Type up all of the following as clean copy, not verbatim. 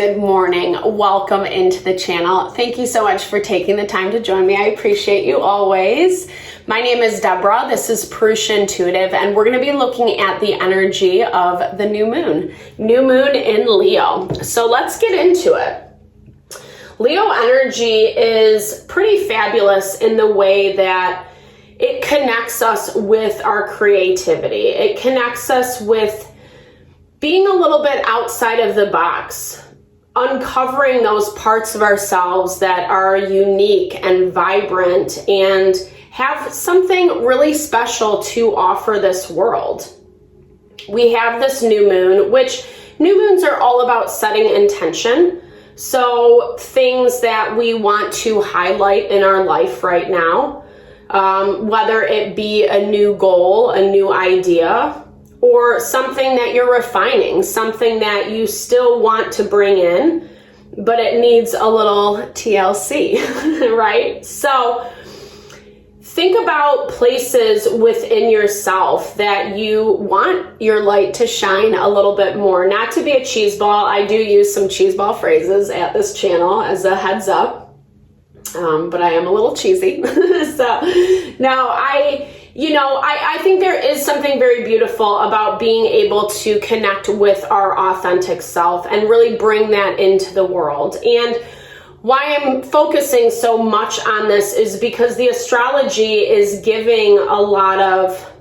good morning. Welcome into the channel. Thank you so much for taking the time to join me. I appreciate you always. My name is Deborah. This is Purusha Intuitive, and we're going to be looking at the energy of the new moon. New moon in Leo. So let's get into it. Leo energy is pretty fabulous in the way that it connects us with our creativity. It connects us with being a little bit outside of the box, uncovering those parts of ourselves that are unique and vibrant and have something really special to offer this world. We have this new moon, which new moons are all about setting intention. So things that we want to highlight in our life right now, whether it be a new goal, a new idea, or something that you're refining, something that you still want to bring in, but it needs a little TLC, right? So think about places within yourself that you want your light to shine a little bit more. Not to be a cheeseball, I do use some cheeseball phrases at this channel as a heads up, but I am a little cheesy. So now I think there is something very beautiful about being able to connect with our authentic self and really bring that into the world. And why I'm focusing so much on this is because the astrology is giving a lot of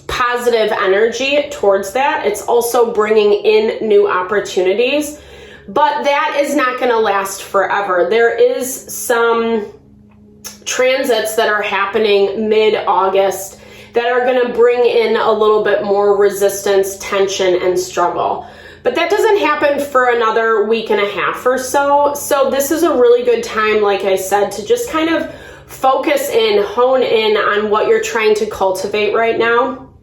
positive energy towards that. It's also bringing in new opportunities, but that is not going to last forever. There is some transits that are happening mid-August that are going to bring in a little bit more resistance, tension, and struggle. But that doesn't happen for another week and a half or so. So this is a really good time, like I said, to just kind of focus in, hone in on what you're trying to cultivate right now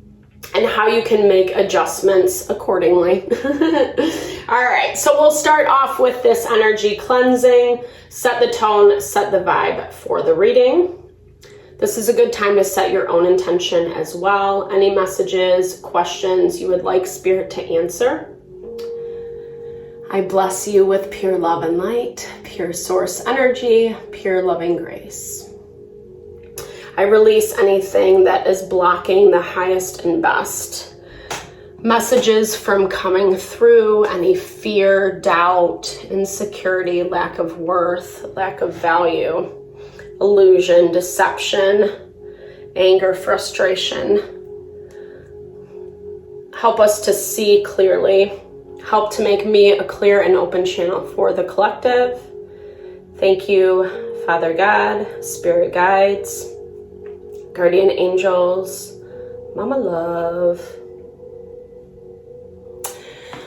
and how you can make adjustments accordingly. All right, so we'll start off with this energy cleansing, set the tone, set the vibe for the reading. This is a good time to set your own intention as well. Any messages, questions you would like Spirit to answer. I bless you with pure love and light, pure source energy, pure loving grace. I release anything that is blocking the highest and best. Messages from coming through, any fear, doubt, insecurity, lack of worth, lack of value, illusion, deception, anger, frustration. Help us to see clearly. Help to make me a clear and open channel for the collective. Thank you, Father God, Spirit guides, guardian angels, Mama Love.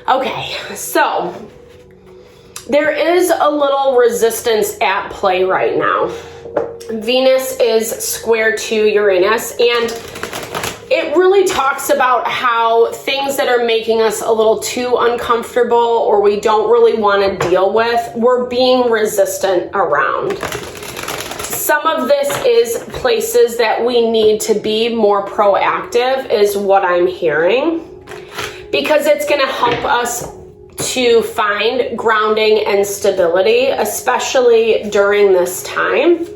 Okay, so there is a little resistance at play right now. Venus is square to Uranus, and it really talks about how things that are making us a little too uncomfortable or we don't really want to deal with, we're being resistant around. Some of this is places that we need to be more proactive is what I'm hearing, because it's going to help us to find grounding and stability, especially during this time.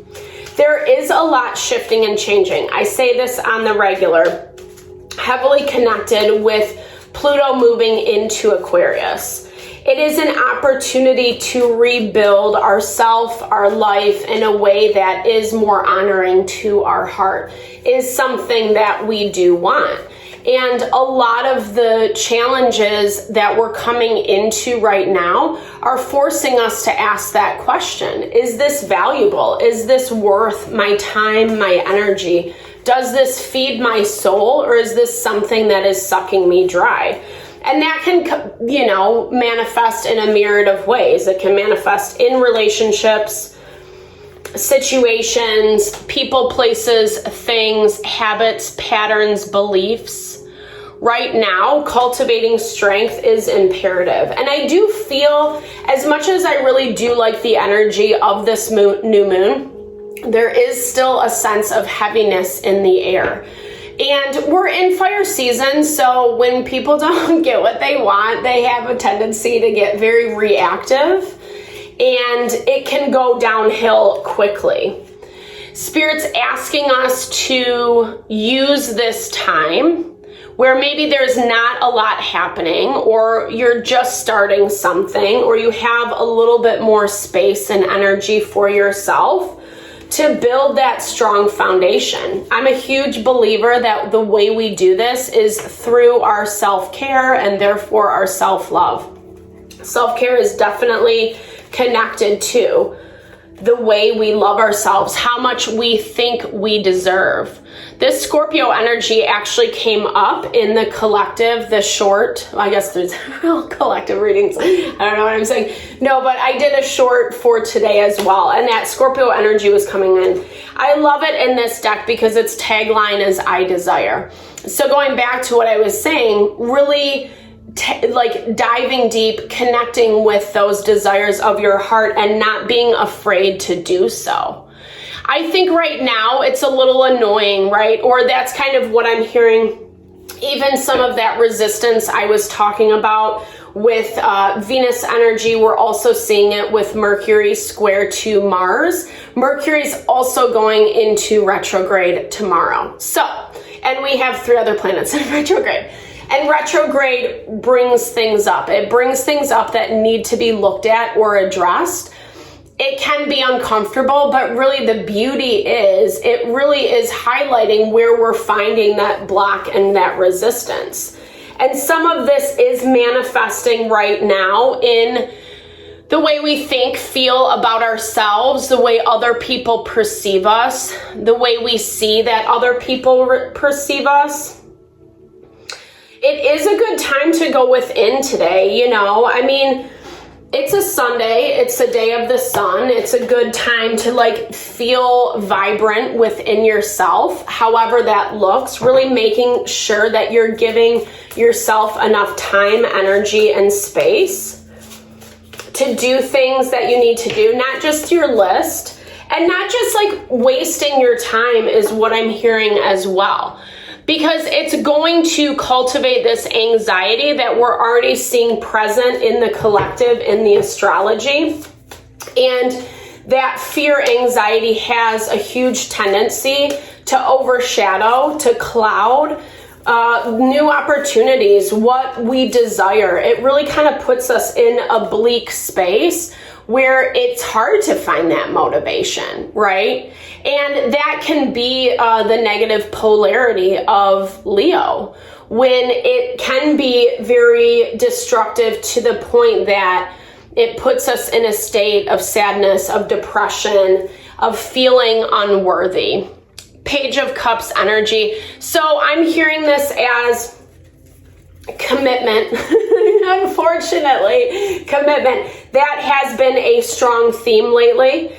There is a lot shifting and changing. I say this on the regular, heavily connected with Pluto moving into Aquarius. It is an opportunity to rebuild ourself, our life in a way that is more honoring to our heart, is something that we do want. And a lot of the challenges that we're coming into right now are forcing us to ask that question. Is this valuable? Is this worth my time, my energy? Does this feed my soul, or is this something that is sucking me dry? And that can, manifest in a myriad of ways. It can manifest in relationships, situations, people, places, things, habits, patterns, beliefs. Right now, cultivating strength is imperative. And I do feel, as much as I really do like the energy of this new moon, there is still a sense of heaviness in the air. And we're in fire season, so when people don't get what they want, they have a tendency to get very reactive. and it can go downhill quickly. Spirit's asking us to use this time where maybe there's not a lot happening, or you're just starting something, or you have a little bit more space and energy for yourself to build that strong foundation. I'm a huge believer that the way we do this is through our self-care and therefore our self-love. Self-care is definitely connected to the way we love ourselves, how much we think we deserve. This Scorpio energy actually came up in the collective, the short, I guess there's collective readings. I don't know what I'm saying. No, but I did a short for today as well. And that Scorpio energy was coming in. I love it in this deck because its tagline is I desire. So going back to what I was saying, really like diving deep, connecting with those desires of your heart and not being afraid to do so. I think right now it's a little annoying, right? Or that's kind of what I'm hearing. Even some of that resistance I was talking about with Venus energy, we're also seeing it with Mercury square to Mars. Mercury's also going into retrograde tomorrow. So, and we have 3 other planets in retrograde. And retrograde brings things up. It brings things up that need to be looked at or addressed. It can be uncomfortable, but really the beauty is, it really is highlighting where we're finding that block and that resistance. And some of this is manifesting right now in the way we think, feel about ourselves, the way other people perceive us, the way we see that other people perceive us. It is a good time to go within today, you know. I mean, it's a Sunday, it's a day of the sun. It's a good time to like feel vibrant within yourself, however that looks, really making sure that you're giving yourself enough time, energy, and space to do things that you need to do, not just your list, and not just like wasting your time is what I'm hearing as well. Because it's going to cultivate this anxiety that we're already seeing present in the collective in the astrology. And that fear anxiety has a huge tendency to overshadow, to cloud new opportunities, what we desire. It really kind of puts us in a bleak space where it's hard to find that motivation, right? And that can be the negative polarity of Leo, when it can be very destructive to the point that it puts us in a state of sadness, of depression, of feeling unworthy. Page of Cups energy. So I'm hearing this as commitment. Unfortunately, commitment. That has been a strong theme lately.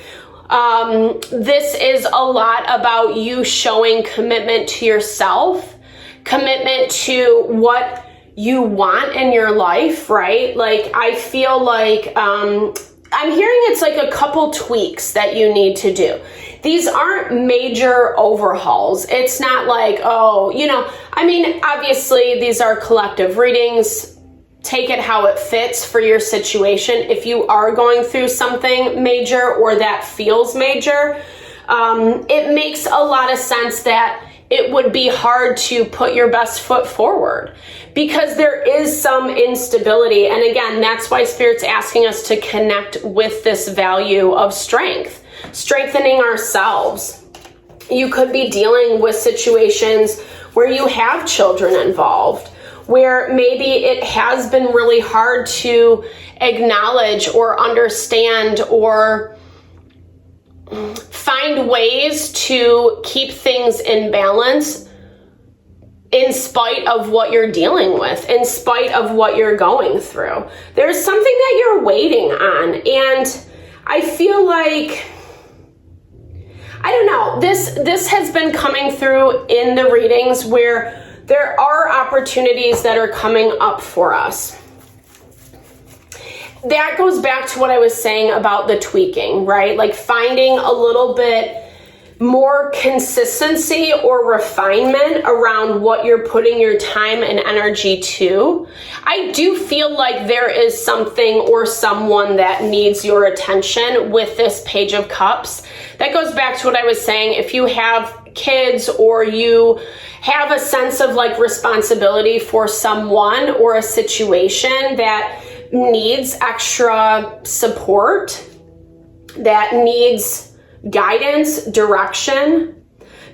This is a lot about you showing commitment to yourself, commitment to what you want in your life, right? Like, I feel like I'm hearing it's like a couple tweaks that you need to do. These aren't major overhauls. It's not like, oh, you know, I mean, obviously these are collective readings. Take it how it fits for your situation. If you are going through something major or that feels major, it makes a lot of sense that it would be hard to put your best foot forward because there is some instability. And again, that's why Spirit's asking us to connect with this value of strength, strengthening ourselves. You could be dealing with situations where you have children involved, where maybe it has been really hard to acknowledge or understand or find ways to keep things in balance in spite of what you're dealing with, in spite of what you're going through. There's something that you're waiting on, and I feel like, I don't know, this has been coming through in the readings where there are opportunities that are coming up for us. That goes back to what I was saying about the tweaking, right? Like finding a little bit more consistency or refinement around what you're putting your time and energy to. I do feel like there is something or someone that needs your attention with this Page of Cups. That goes back to what I was saying. If you have kids or you have a sense of like responsibility for someone or a situation that needs extra support, that needs guidance, direction,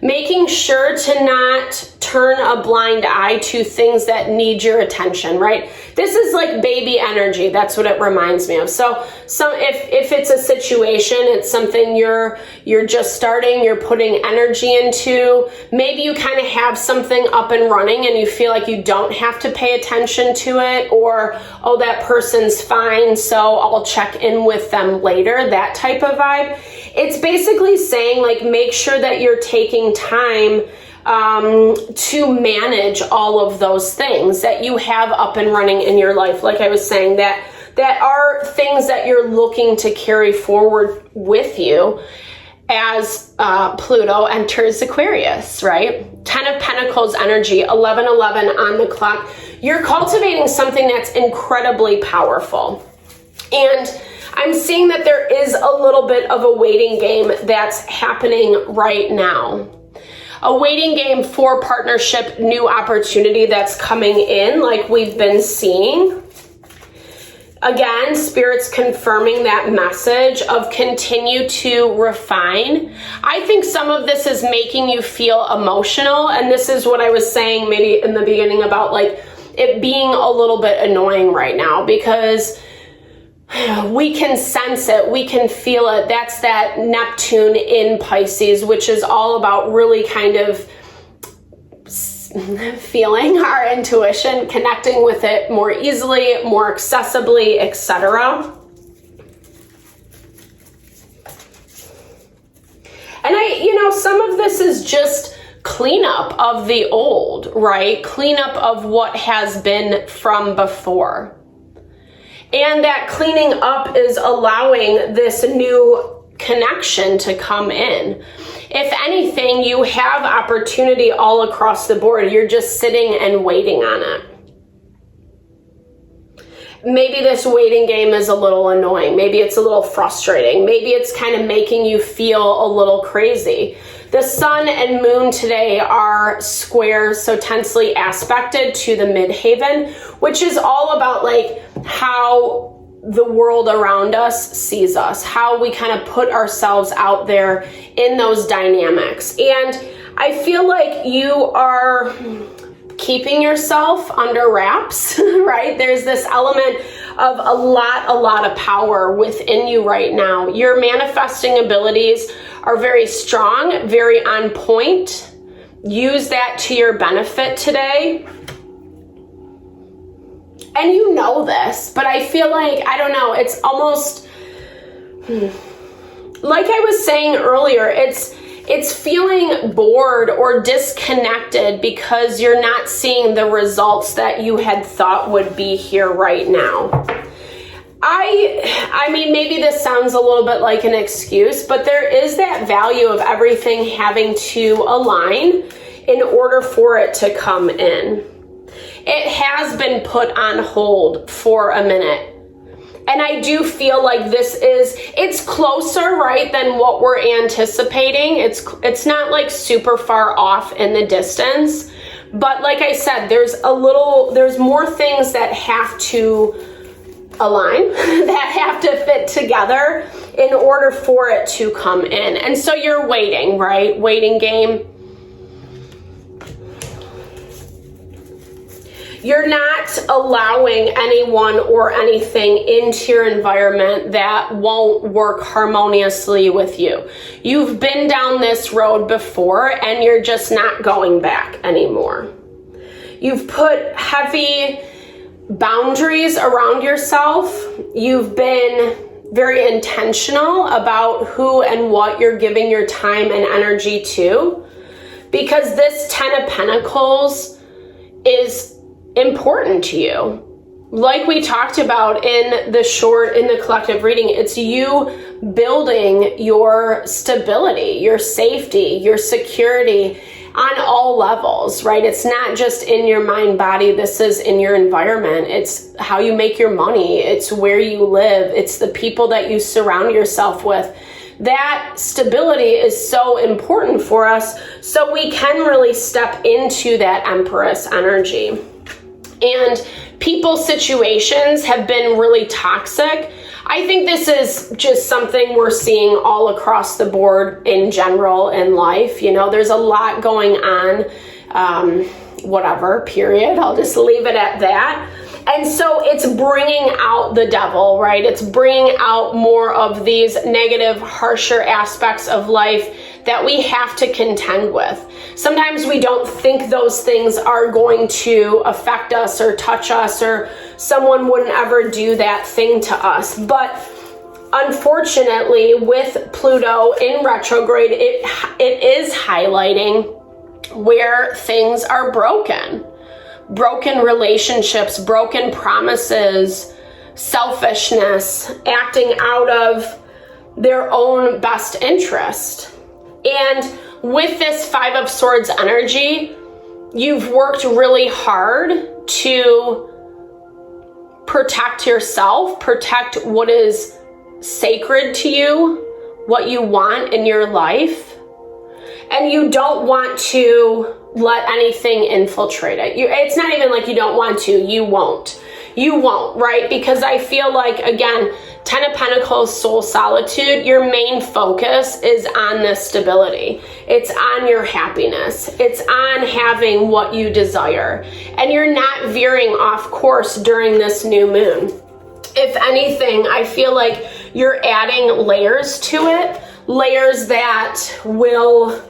making sure to not turn a blind eye to things that need your attention, right? This is like baby energy. That's what it reminds me of. So if it's a situation, it's something you're just starting, you're putting energy into, maybe you kind of have something up and running and you feel like you don't have to pay attention to it, or, oh, that person's fine, so I'll check in with them later, that type of vibe. It's basically saying, like, make sure that you're taking time to manage all of those things that you have up and running in your life. Like I was saying, that are things that you're looking to carry forward with you as Pluto enters Aquarius, right? 10 of Pentacles energy, 11:11 on the clock. You're cultivating something that's incredibly powerful. And I'm seeing that there is a little bit of a waiting game that's happening right now. A waiting game for partnership, new opportunity that's coming in, like we've been seeing. Again, Spirit's confirming that message of continue to refine. I think some of this is making you feel emotional, and this is what I was saying maybe in the beginning about like it being a little bit annoying right now, because we can sense it, we can feel it. That's that Neptune in Pisces, which is all about really kind of feeling our intuition, connecting with it more easily, more accessibly, etc. And some of this is just cleanup of the old, right? Cleanup of what has been from before. And that cleaning up is allowing this new connection to come in. If anything, you have opportunity all across the board. You're just sitting and waiting on it. Maybe this waiting game is a little annoying. Maybe it's a little frustrating. Maybe it's kind of making you feel a little crazy. The sun and moon today are square, so tensely aspected to the midheaven, which is all about like how the world around us sees us, how we kind of put ourselves out there in those dynamics. And I feel like you are keeping yourself under wraps, right? There's this element of a lot of power within you right now. Your manifesting abilities are very strong, very on point. Use that to your benefit today. And you know this, but I feel like, I don't know, it's almost like I was saying earlier, it's feeling bored or disconnected because you're not seeing the results that you had thought would be here right now. I mean, maybe this sounds a little bit like an excuse, but there is that value of everything having to align in order for it to come in. It has been put on hold for a minute. And I do feel like it's closer, right, than what we're anticipating. It's not like super far off in the distance. But like I said, there's more things that have to align, that have to fit together in order for it to come in. And so you're waiting, right? Waiting game. You're not allowing anyone or anything into your environment that won't work harmoniously with you. You've been down this road before and you're just not going back anymore. You've put heavy boundaries around yourself. You've been very intentional about who and what you're giving your time and energy to, because this 10 of Pentacles is important to you. Like we talked about in the collective reading, it's you building your stability, your safety, your security on all levels, right? It's not just in your mind, body. This is in your environment. It's how you make your money. It's where you live. It's the people that you surround yourself with. That stability is so important for us, so we can really step into that Empress energy. And people situations have been really toxic. I think this is just something we're seeing all across the board in general in life. You know, there's a lot going on, whatever, period. I'll just leave it at that. And so it's bringing out the devil, right? It's bringing out more of these negative, harsher aspects of life that we have to contend with. Sometimes we don't think those things are going to affect us or touch us, or someone wouldn't ever do that thing to us. But unfortunately, with Pluto in retrograde, it is highlighting where things are broken. Broken relationships, broken promises, selfishness, acting out of their own best interest. And with this Five of Swords energy, you've worked really hard to protect yourself, protect what is sacred to you, what you want in your life. And you don't want to let anything infiltrate it. It's not even like you don't want to, you won't. You won't, right? Because I feel like, again, Ten of Pentacles, soul solitude, your main focus is on this stability. It's on your happiness. It's on having what you desire. And you're not veering off course during this new moon. If anything, I feel like you're adding layers to it, layers that will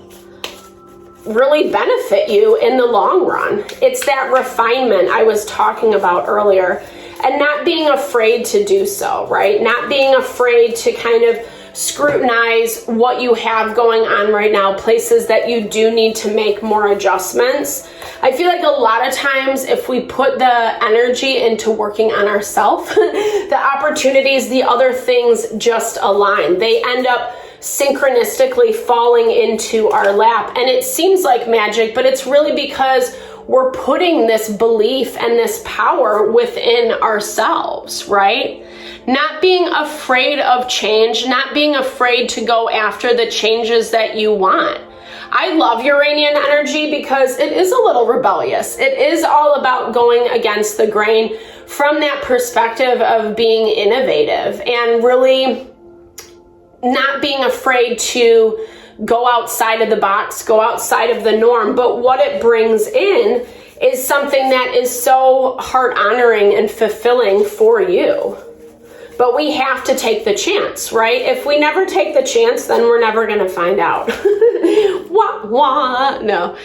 really benefit you in the long run. It's that refinement I was talking about earlier, and not being afraid to do so, right? Not being afraid to kind of scrutinize what you have going on right now, places that you do need to make more adjustments. I feel like a lot of times if we put the energy into working on ourselves, the opportunities, the other things just align. They end up synchronistically falling into our lap. And it seems like magic, but it's really because we're putting this belief and this power within ourselves, right? Not being afraid of change, not being afraid to go after the changes that you want. I love Uranian energy because it is a little rebellious. It is all about going against the grain from that perspective of being innovative and really not being afraid to go outside of the box, go outside of the norm. But what it brings in is something that is so heart honoring and fulfilling for you. But we have to take the chance, right? If we never take the chance, then we're never going to find out. Wah, wah. No.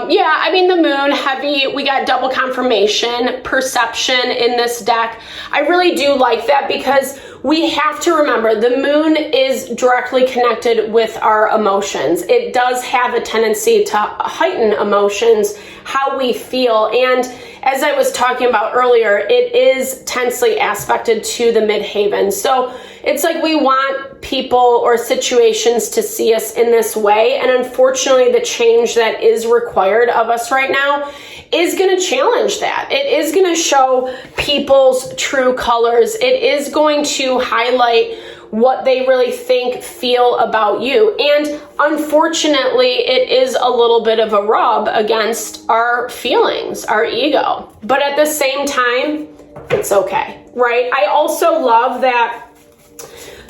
Yeah, I mean, the moon, heavy, we got double confirmation, perception in this deck. I really do like that because we have to remember the moon is directly connected with our emotions. It does have a tendency to heighten emotions, how we feel. And as I was talking about earlier, it is tensely aspected to the midheaven. So it's like we want people or situations to see us in this way. And unfortunately, the change that is required of us right now is going to challenge that. It is going to show people's true colors. It is going to highlight what they really think, feel about you. And unfortunately, it is a little bit of a rub against our feelings, our ego. But at the same time, it's okay, right? I also love that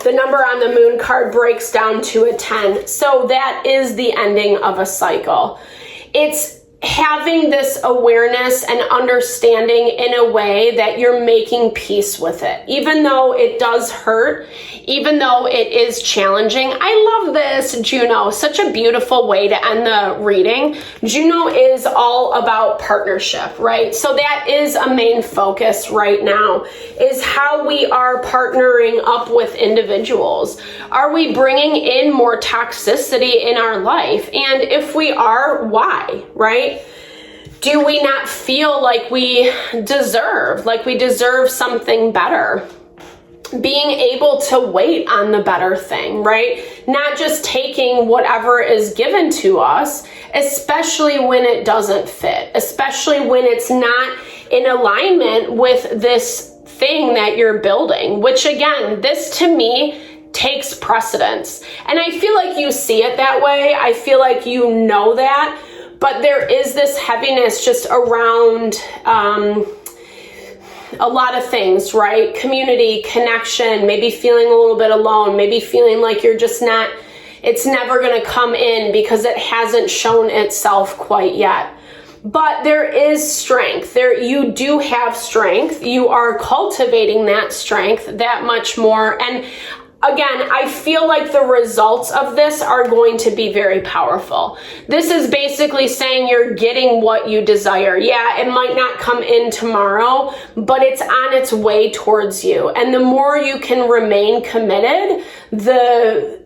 the number on the moon card breaks down to a 10. So that is the ending of a cycle. It's having this awareness and understanding in a way that you're making peace with it. Even though it does hurt, even though it is challenging. I love this, Juno. Such a beautiful way to end the reading. Juno is all about partnership, right? So that is a main focus right now, is how we are partnering up with individuals. Are we bringing in more toxicity in our life? And if we are, why, right? Do we not feel like we deserve something better? being able to wait on the better thing, right? Not just taking whatever is given to us, especially when it doesn't fit, especially when it's not in alignment with this thing that you're building, which again, this to me takes precedence. And I feel like you see it that way. I feel like you know that, but there is this heaviness just around a lot of things, right? Community, connection, maybe feeling a little bit alone, maybe feeling like you're just not, it's never going to come in because it hasn't shown itself quite yet. But there is strength. You do have strength. You are cultivating that strength that much more. And again, I feel like the results of this are going to be very powerful. This is basically saying you're getting what you desire. Yeah, it might not come in tomorrow, but it's on its way towards you. And the more you can remain committed, the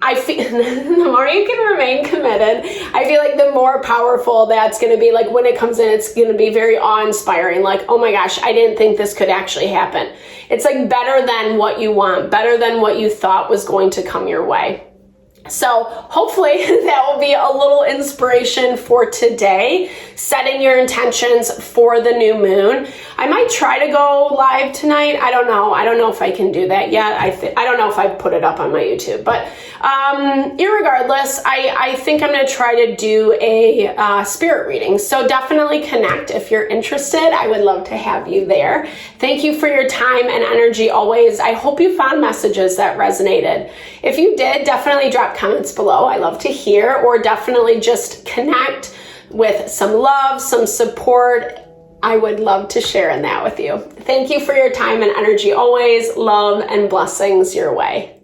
more you can remain committed, I feel like the more powerful that's going to be. Like when it comes in, it's going to be very awe-inspiring. Like, oh my gosh, I didn't think this could actually happen. It's like better than what you want, better than what you thought was going to come your way. So hopefully that will be a little inspiration for today, setting your intentions for the new moon. I might try to go live tonight. I don't know if I can do that yet. I don't know if I've put it up on my YouTube, but irregardless, I think I'm going to try to do a spirit reading. So definitely connect if you're interested. I would love to have you there. Thank you for your time and energy always. I hope you found messages that resonated. If you did, definitely drop comments below. I love to hear, or definitely just connect with some love, some support. I would love to share in that with you. Thank you for your time and energy always. Love and blessings your way.